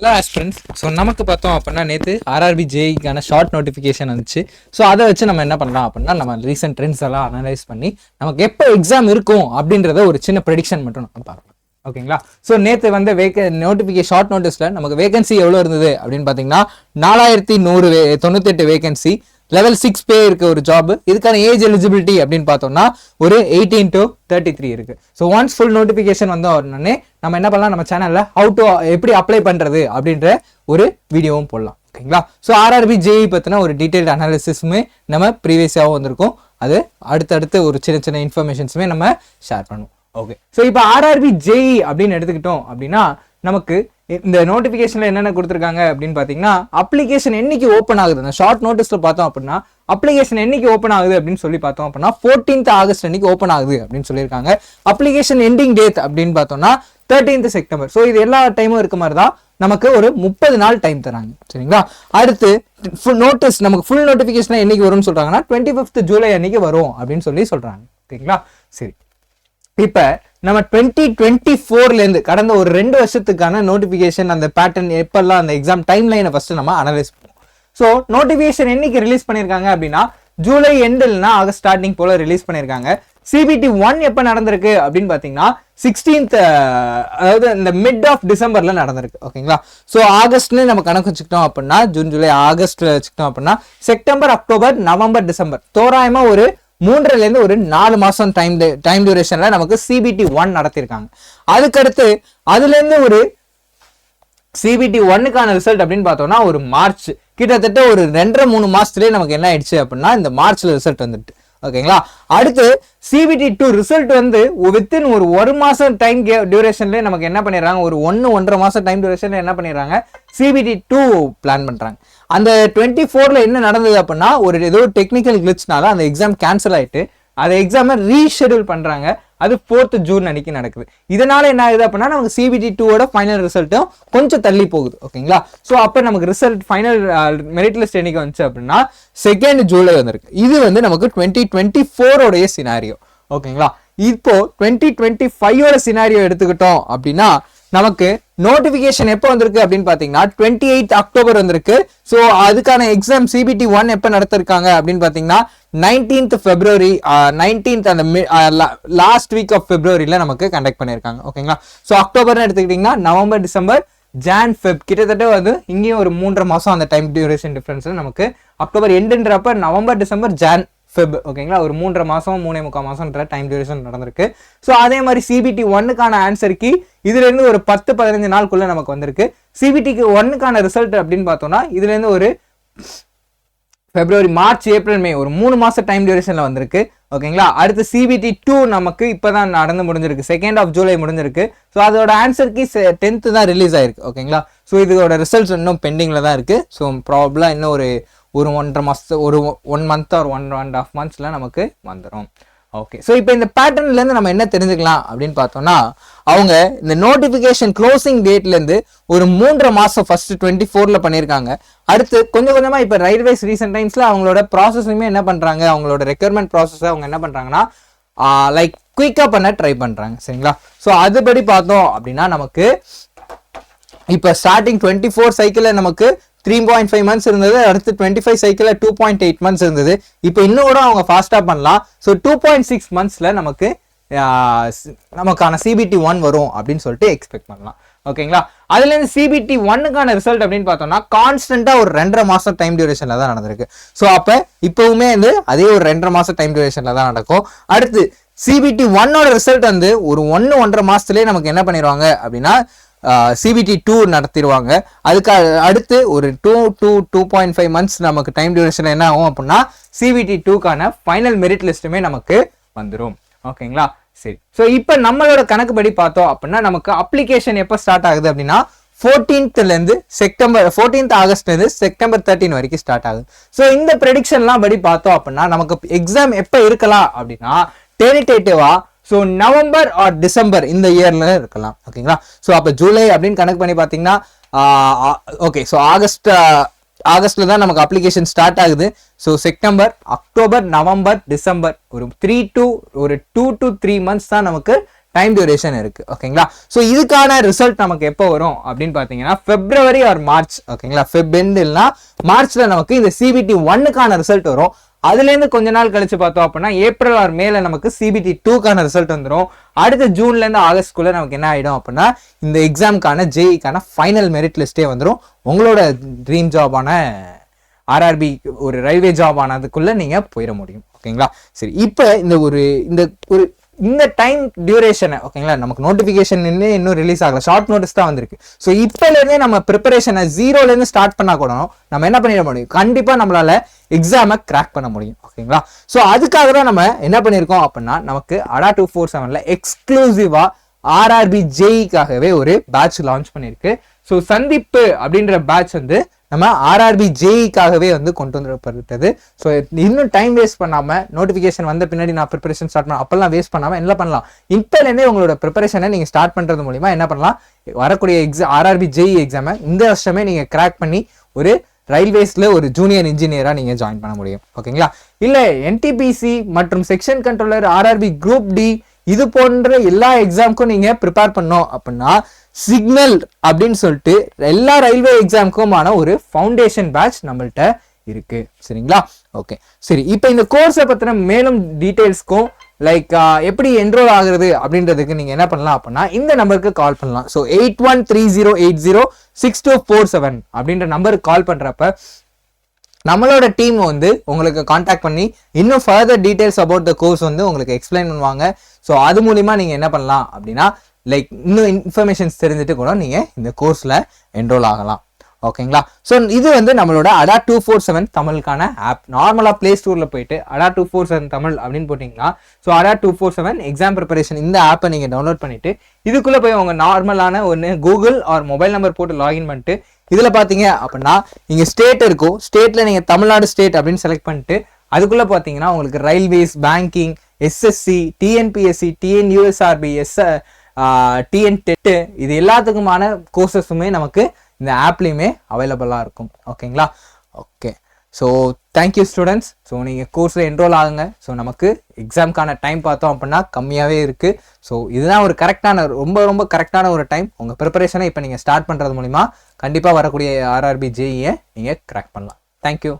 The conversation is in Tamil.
Hello aspirants. ஸோ நமக்கு பார்த்தோம் அப்படின்னா நேற்று ஆர்ஆர்பி ஜேஇக்கான ஷார்ட் நோட்டிஃபிகேஷன் வந்துச்சு. ஸோ அதை வச்சு நம்ம என்ன பண்ணலாம் அப்படின்னா நம்ம ரீசெண்ட் ட்ரெண்ட்ஸ் எல்லாம் அனலைஸ் பண்ணி நமக்கு எப்போ எக்ஸாம் இருக்கும் அப்படின்றத ஒரு சின்ன ப்ரெடிக்ஷன் மட்டும் நம்ம பார்க்கலாம். ஓகேங்களா? ஸோ நேற்று வந்து நோட்டிஃபிகேஷன் ஷார்ட் நோட்டீஸில் நமக்கு வேகன்சி எவ்வளோ இருந்தது அப்படின்னு பார்த்தீங்கன்னா 4198 வேகன்சி. லெவல் 6 பே இருக்க ஒரு ஜாப். இதுக்கான ஏஜ் எலிஜிபிலிட்டி அப்படின்னு பார்த்தோம்னா ஒரு 18 to 33 இருக்கு. ஸோ ஒன்ஸ் ஃபுல் நோட்டிஃபிகேஷன் வந்து உடனே நம்ம என்ன பண்ணலாம், நம்ம சேனல்ல எப்படி அப்ளை பண்றது அப்படின்ற ஒரு வீடியோவும் போடலாம். ஓகேங்களா? ஸோ ஆர்ஆர்பி ஜேஇ பத்தின ஒரு டீடைல்டு அனாலிசிஸுமே நம்ம ப்ரீவியஸாகவும் வந்திருக்கோம். அது அடுத்தடுத்து ஒரு சின்ன சின்ன இன்ஃபர்மேஷன்ஸுமே நம்ம ஷேர் பண்ணுவோம். ஓகே, ஸோ இப்போ ஆர்ஆர்பி ஜேஇ அப்படின்னு எடுத்துக்கிட்டோம் அப்படின்னா நமக்கு இந்த நோட்டிஃபிகேஷன்ல என்னென்ன கொடுத்துருக்காங்க அப்படின்னு பார்த்தீங்கன்னா அப்ளிகேஷன் என்னைக்கு ஓப்பன் ஆகுது. அந்த ஷார்ட் நோட்டீஸ்ல பார்த்தோம் அப்படின்னா அப்ளிகேஷன் என்னைக்கு ஓப்பன் ஆகுது அப்படின்னு சொல்லி பார்த்தோம் அப்படின்னா 14th ஆகஸ்ட் அன்னைக்கு ஓப்பன் ஆகுது அப்படின்னு சொல்லியிருக்காங்க. அப்ளிகேஷன் எண்டிங் டேட் அப்படின்னு பார்த்தோம்னா 13th செப்டம்பர். ஸோ இது எல்லா டைமும் இருக்க மாதிரி தான் நமக்கு ஒரு 30 நாள் டைம் தராங்க. சரிங்களா? அடுத்து ஃபுல் நோட்டீஸ் நமக்கு ஃபுல் நோட்டிஃபிகேஷன் என்னைக்கு வரும்னு சொல்றாங்கன்னா 25th ஜூலை அன்னைக்கு வரும் அப்படின்னு சொல்லி சொல்றாங்க. ஓகேங்களா? சரி, இப்ப நம்ம 2024ல இருந்து கடந்த ஒரு 2 வருஷத்துக்கான நோட்டிபிகேஷன் அந்த பேட்டர்ன் எப்பெல்லாம் அந்த எக்ஸாம் டைம் லைனை ஃபர்ஸ்ட் நம்ம அனலைஸ் பண்ணுவோம். ஸோ நோட்டிபிகேஷன் என்னைக்கு ரிலீஸ் பண்ணியிருக்காங்க அப்படின்னா ஜூலை எண்ட் இல்லைன்னா ஆகஸ்ட் ஸ்டார்டிங் போல ரிலீஸ் பண்ணியிருக்காங்க. CBT 1 எப்போ நடந்திருக்கு அப்படின்னு பார்த்தீங்கன்னா 16th, அதாவது இந்த மிட் ஆஃப் டிசம்பர்ல நடந்திருக்கு. ஓகேங்களா? ஸோ ஆகஸ்ட்ல நம்ம கணக்கு வச்சுக்கிட்டோம் அப்படின்னா ஜூன் ஜூலை ஆகஸ்ட்ல வச்சுக்கிட்டோம் அப்படின்னா செப்டம்பர் அக்டோபர் நவம்பர் டிசம்பர் தோராயமா ஒரு 3ல இருந்து ஒரு 4 மாசம் டைம் டியூரேஷன்ல நமக்கு CBT 1 நடத்திருக்காங்க. அதுக்கடுத்து அதுல இருந்து ஒரு CBT 1க்கான ரிசல்ட் அப்படின்னு பார்த்தோம்னா ஒரு மார்ச், கிட்டத்தட்ட ஒரு 2.5-3 மாசத்துலயே நமக்கு என்ன ஆயிடுச்சு அப்படின்னா இந்த மார்ச்ல ரிசல்ட் வந்துட்டு. ஓகேங்களா? அடுத்து CBT 2 ரிசல்ட் வந்து வித்தின் ஒரு மாசம் டைம் டியூரேஷன்ல நமக்கு என்ன பண்ணிடுறாங்க, ஒரு 1-1.5 மாசம் டைம் டியூரேஷன்ல என்ன பண்ணிடுறாங்க, CBT 2 பிளான் பண்றாங்க. அந்த 24ல என்ன நடந்தது அப்படின்னா ஒரு ஏதோ டெக்னிக்கல் கிளிச்னால அந்த எக்ஸாம் கேன்சல் ஆயிட்டு அந்த எக்ஸாமை ரீஷெடியூல் பண்றாங்க. அது 4th ஜூன் அன்னைக்கு நடக்குது. இதனால என்ன ஆகுது அப்படின்னா நமக்கு CBT 2ஓட ஃபைனல் ரிசல்ட்டும் கொஞ்சம் தள்ளி போகுது. ஓகேங்களா? ஸோ அப்போ நமக்கு ரிசல்ட் ஃபைனல் மெரிட் லிஸ்ட் என்னைக்கு வந்துச்சு அப்படின்னா 2nd ஜூலை வந்திருக்கு. இது வந்து நமக்கு 2024ஓடைய சினாரியோ. ஓகேங்களா? இப்போ 2025ஓட சினாரியோ எடுத்துக்கிட்டோம் அப்படின்னா நமக்கு நோட்டிபிகேஷன் எப்போ வந்திருக்கு அப்படின்னு பாத்தீங்கன்னா 28th அக்டோபர் வந்திருக்கு. ஸோ அதுக்கான எக்ஸாம் CBT 1 எப்போ நடத்திருக்காங்க அப்படின்னு பாத்தீங்கன்னா 19th February, 19th அந்த லாஸ்ட் வீக் ஆஃப் Februaryல நமக்கு கண்டக்ட் பண்ணியிருக்காங்க. ஓகேங்களா? ஸோ அக்டோபர்னு எடுத்துக்கிட்டீங்கன்னா நவம்பர் டிசம்பர் ஜான் ஃபெப் கிட்டத்தட்ட வந்து இங்கேயும் ஒரு 3.5 மாசம் அந்த டைம் டியூரேஷன் டிஃபரன்ஸ் நமக்கு அக்டோபர் எண்டுன்றப்ப நவம்பர் டிசம்பர் ஜான் ஃபெப். ஓகேங்களா? ஒரு 3.5 மாசம் 3.25 மாசம்ன்ற டைம் டியூரேஷன் நடந்திருக்கு. ஸோ அதே மாதிரி CBT 1க்கான ஆன்சர் கீ இதுல இருந்து ஒரு 10-15 நாளுக்குள்ள நமக்கு வந்திருக்கு. CBT 1க்கான ரிசல்ட் அப்படின்னு பார்த்தோம்னா இதுல இருந்து ஒரு பிப்ரவரி, மார்ச், ஏப்ரல், மே ஒரு 3 மாசம் டைம் டியூரேஷன்ல வந்திருக்கு. ஓகேங்களா? அடுத்து CBT 2 நமக்கு இப்பதான் நடந்து முடிஞ்சிருக்கு. 2nd ஆஃப் ஜூலை முடிஞ்சிருக்கு. ஸோ அதோட ஆன்சர் கீ 10th தான் ரிலீஸ் ஆயிருக்கு. ஓகேங்களா? ஸோ இதோட ரிசல்ட்ஸ் இன்னும் பெண்டிங்ல தான் இருக்கு. ஸோ ப்ராபபிளா இன்னும் ஒரு 1.5 மாசத்து ஒரு 1 month or 1.5 monthsல நமக்கு வந்துடும். ஓகே, ஸோ இப்போ இந்த பேட்டர்ன்ல இருந்து நம்ம என்ன தெரிஞ்சுக்கலாம் அப்படின்னு பார்த்தோம்னா அவங்க இந்த நோட்டிபிகேஷன் க்ளோசிங் டேட்ல இருந்து ஒரு 3.5 மாசம் ஃபர்ஸ்ட் 24ல பண்ணியிருக்காங்க. அடுத்து கொஞ்சம் கொஞ்சமா இப்போ ரயில்வேஸ் ரீசெண்ட் டைம்ஸ்ல அவங்களோட ப்ராசஸுமே என்ன பண்றாங்க, அவங்களோட ரெக்யர்மெண்ட் ப்ராசஸ் அவங்க என்ன பண்றாங்கன்னா லைக் குயிக்கா பண்ண ட்ரை பண்றாங்க. சரிங்களா? ஸோ அதுபடி பார்த்தோம் அப்படின்னா நமக்கு இப்போ ஸ்டார்டிங் 24 சைக்கிள்ல நமக்கு 3.5 months இருந்தது. அடுத்து 25 சைக்கிள்ல 2.8 months இருந்தது. இப்போ இன்னும் கூட அவங்க ஃபாஸ்டா பண்ணலாம். ஸோ 2.6 monthsல நமக்கான CBT 1 வரும் அப்படின்னு சொல்லிட்டு எக்ஸ்பெக்ட் பண்ணலாம். ஓகேங்களா? அதுல இருந்து CBT 1க்கான ரிசல்ட் அப்படின்னு பார்த்தோம்னா கான்ஸ்டன்டா ஒரு 2.5 மாசம் டைம் டியூரேஷன்ல தான் நடந்திருக்கு. ஸோ அப்ப இப்பவுமே வந்து அதே ஒரு 2.5 மாசம் டைம் டியூரேஷன்ல தான் நடக்கும். அடுத்து CBT 1ஓட ரிசல்ட் வந்து ஒரு 1-1.5 மாசத்துலயே நமக்கு என்ன பண்ணிடுவாங்க அப்படின்னா CBT 2 நடத்திடுவாங்க. அதுக்கு அடுத்து ஒரு 2.5 months நமக்கு டைம் டியூரேஷன் என்ன ஆகும் அப்படின்னா CBT 2க்கான ஃபைனல் மெரிட் லிஸ்ட்டுமே நமக்கு வந்துடும். ஓகேங்களா? சரி, ஸோ இப்போ நம்மளோட கணக்குப்படி பார்த்தோம் அப்படின்னா நமக்கு அப்ளிகேஷன் எப்போ ஸ்டார்ட் ஆகுது அப்படின்னா 14th ஆகஸ்ட்ல இருந்து செப்டம்பர் 13 வரைக்கும் ஸ்டார்ட் ஆகுது. ஸோ இந்த ப்ரெடிக்ஷன்லாம் படி பார்த்தோம் அப்படின்னா நமக்கு எக்ஸாம் எப்போ இருக்கலாம் அப்படின்னா டென்டேட்டிவா ஸோ நவம்பர் ஆர் டிசம்பர் இந்த இயர்ல இருக்கலாம். ஓகேங்களா? ஸோ அப்போ ஜூலை அப்படின்னு கணக்கு பண்ணி பார்த்தீங்கன்னா ஓகே, ஸோ ஆகஸ்ட்ல தான் நமக்கு அப்ளிகேஷன் ஸ்டார்ட் ஆகுது. So September, October, November, December ஒரு 2 to 3 months தான் நமக்கு டைம் டியூரேஷன் இருக்கு. ஓகேங்களா? ஸோ இதுக்கான ரிசல்ட் நமக்கு எப்போ வரும் அப்படின்னு பார்த்தீங்கன்னா February or March. ஓகேங்களா? Feb இல்லைன்னா மார்ச்ல நமக்கு இந்த CBT 1க்கான ரிசல்ட் வரும். அதுலேருந்து கொஞ்ச நாள் கழிச்சு பார்த்தோம் அப்படின்னா April or Mayல நமக்கு CBT 2க்கான ரிசல்ட் வந்துடும். அடுத்த ஜூன்லேருந்து ஆகஸ்ட்குள்ள நமக்கு என்ன ஆகிடும் அப்படின்னா இந்த எக்ஸாமுக்கான ஜேஇக்கான ஃபைனல் மெரிட் லிஸ்ட்டே வந்துடும். உங்களோட ட்ரீம் ஜாபான ஆர்ஆர்பி ஒரு ரயில்வே ஜாப் ஆனதுக்குள்ள நீங்க போயிட முடியும். ஓகேங்களா? சரி, இப்போ இந்த டைம் டியூரேஷனை ஓகேங்களா, நமக்கு நோட்டிஃபிகேஷன் இன்னும் ரிலீஸ் ஆகல, ஷார்ட் நோட்டீஸ் தான் வந்திருக்கு. ஸோ இப்போலேருந்தே நம்ம ப்ரிப்பரேஷனை 0லேருந்து ஸ்டார்ட் பண்ணா கூட நம்ம என்ன பண்ணிட முடியும், கண்டிப்பா நம்மளால எக்ஸாமை கிராக் பண்ண முடியும். ஓகேங்களா? ஸோ அதுக்காக தான் நம்ம என்ன பண்ணியிருக்கோம் அப்படின்னா நமக்கு ADA 247ல எக்ஸ்க்ளூசிவா ஆர்ஆர்பி ஜேஇக்காகவே ஒரு பேட்ச் லான்ச் பண்ணியிருக்கு. ஸோ சந்திப்பு அப்படின்ற பேட்ச் வந்து நம்ம ஆர்ஆர்பி ஜேஇக்காகவே வந்து கொண்டு வந்துப்பட்டது. ஸோ இன்னும் டைம் வேஸ்ட் பண்ணாமல் நோட்டிஃபிகேஷன் வந்த பின்னாடி நான் ப்ரிப்பரேஷன் ஸ்டார்ட் பண்ண அப்பெல்லாம் வேஸ்ட் பண்ணாமல் என்ன பண்ணலாம், இப்போலேருந்தே உங்களோட ப்ரிப்பரேஷனை நீங்கள் ஸ்டார்ட் பண்ணுறது மூலிமா என்ன பண்ணலாம், வரக்கூடிய ஆர்ஆர்பி ஜேஇ எக்ஸாமை இந்த வருஷமே நீங்கள் கிராக் பண்ணி ஒரு ரயில்வேஸ்ல ஒரு ஜூனியர் இன்ஜினியரா நீங்க ஜாயின் பண்ண முடியும். ஓகேங்களா? இல்ல என்டிபிசி மற்றும் section controller, RRB group D இது போன்ற எல்லா எக்ஸாமுக்கும் நீங்க ப்ரிப்பேர் பண்ணோம் அப்படின்னா சிக்னல் அப்படின்னு சொல்லிட்டு எல்லா ரயில்வே எக்ஸாமுக்குமான ஒரு ஃபவுண்டேஷன் பேட்ச் நம்மள்ட்ட இருக்கு. சரிங்களா? ஓகே, சரி, இப்போ இந்த கோர்ஸை பத்தின மேலும் டீடைல்ஸ்க்கும் லைக் எப்படி என்ரோல் ஆகுறது அப்படின்றதுக்கு நீங்க என்ன பண்ணலாம் அப்படின்னா இந்த நம்பருக்கு கால் பண்ணலாம். ஸோ 8130806247 அப்படின்ற நம்பருக்கு கால் பண்றப்ப நம்மளோட டீம் வந்து உங்களுக்கு காண்டாக்ட் பண்ணி இன்னும் further details about the course வந்து உங்களுக்கு எக்ஸ்பிளைன் பண்ணுவாங்க. ஸோ அது மூலிமா நீங்க என்ன பண்ணலாம் அப்படின்னா லைக் இன்னும் இன்ஃபர்மேஷன்ஸ் தெரிஞ்சுட்டு கூட நீங்க இந்த கோர்ஸ்ல என்ரோல் ஆகலாம். ஓகேங்களா? ஸோ இது வந்து நம்மளோட ADA 247 தமிழுக்கான ஆப். நார்மலாக பிளே ஸ்டோரில் போயிட்டு ADA 247 தமிழ் அப்படின்னு போட்டிங்கன்னா ஸோ ADA 247 எக்ஸாம் ப்ரிப்பரேஷன் இந்த ஆப்பை நீங்கள் டவுன்லோட் பண்ணிட்டு இதுக்குள்ளே போய் உங்கள் நார்மலான ஒன்று கூகுள் ஆர் மொபைல் நம்பர் போட்டு லாகின் பண்ணிட்டு இதில் பார்த்தீங்க அப்படின்னா இங்கே ஸ்டேட் இருக்கும். ஸ்டேட்டில் நீங்கள் தமிழ்நாடு ஸ்டேட் அப்படின்னு செலக்ட் பண்ணிட்டு அதுக்குள்ளே பார்த்தீங்கன்னா உங்களுக்கு railways, banking, SSC, TNPSC, TNUSRB, TNTET இது எல்லாத்துக்குமான கோர்சஸுமே நமக்கு இந்த ஆப்லேயுமே அவைலபிளாக இருக்கும். ஓகேங்களா? Okay, so thank you students. So நீங்கள் கோர்ஸில் என்ரோல் ஆகுங்க. ஸோ நமக்கு எக்ஸாமுக்கான டைம் பார்த்தோம் அப்படின்னா கம்மியாகவே இருக்குது. ஸோ இதுதான் ஒரு கரெக்டான ரொம்ப கரெக்டான ஒரு டைம். உங்கள் ப்ரிப்பரேஷனை இப்போ நீங்கள் ஸ்டார்ட் பண்ணுறது மூலிமா கண்டிப்பாக வரக்கூடிய ஆர்ஆர்பி ஜேஇயை நீங்கள் கிராக் பண்ணலாம். தேங்க்யூ.